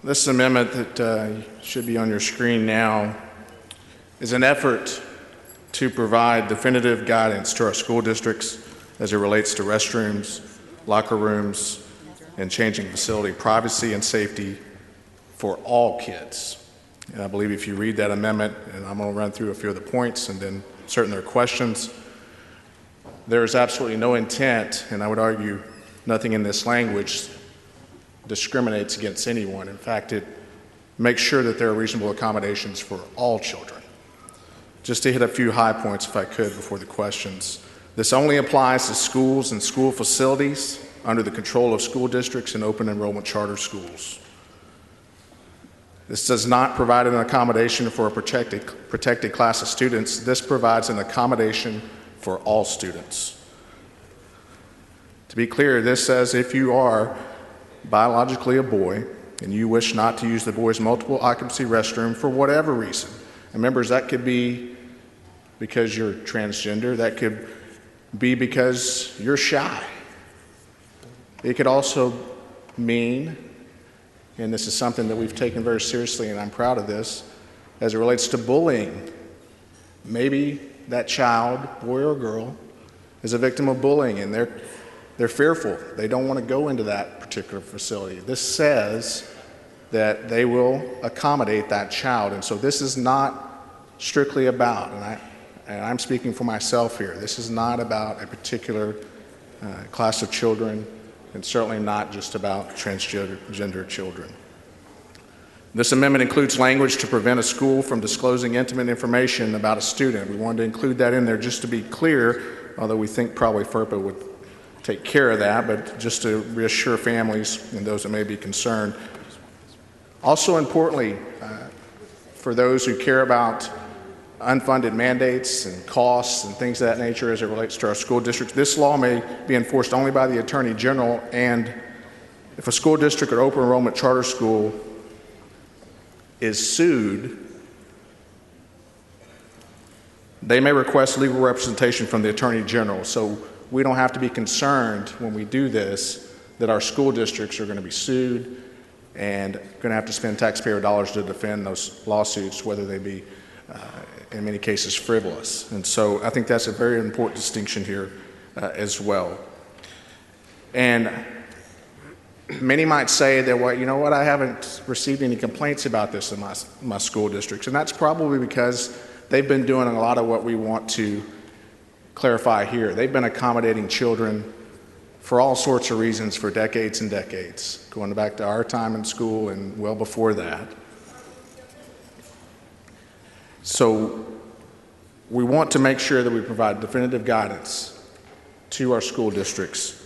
This amendment that should be on your screen now is an effort to provide definitive guidance to our school districts as it relates to restrooms, locker rooms, and changing facility privacy and safety for all kids. And I believe if you read that amendment, and I'm going to run through a few of the points and then certain there are questions, there is absolutely no intent, and I would argue nothing in this language discriminates against anyone. In fact, it makes sure that there are reasonable accommodations for all children. Just to hit a few high points, if I could, before the questions. This only applies to schools and school facilities under the control of school districts and open enrollment charter schools. This does not provide an accommodation for a protected class of students. This provides an accommodation for all students. To be clear, this says if you are biologically a boy and you wish not to use the boys' multiple occupancy restroom for whatever reason, and members, that could be because you're transgender, that could be because you're shy. It could also mean, and this is something that we've taken very seriously and I'm proud of this, as it relates to bullying. Maybe that child, boy or girl, is a victim of bullying and they're fearful. They don't want to go into that particular facility. This says that they will accommodate that child. And so this is not strictly about, and I'm speaking for myself here, this is not about a particular class of children, and certainly not just about transgender children. This amendment includes language to prevent a school from disclosing intimate information about a student. We wanted to include that in there just to be clear, although we think probably FERPA would take care of that, but just to reassure families and those that may be concerned. Also importantly, for those who care about unfunded mandates and costs and things of that nature as it relates to our school districts, this law may be enforced only by the Attorney General, and if a school district or open enrollment charter school is sued, they may request legal representation from the Attorney General. So we don't have to be concerned when we do this that our school districts are going to be sued and going to have to spend taxpayer dollars to defend those lawsuits, whether they be in many cases frivolous. And so I think that's a very important distinction here as well. And many might say that, well, you know what, I haven't received any complaints about this in my school districts. And that's probably because they've been doing a lot of what we want to clarify here. They've been accommodating children for all sorts of reasons for decades and decades, going back to our time in school and well before that. So we want to make sure that we provide definitive guidance to our school districts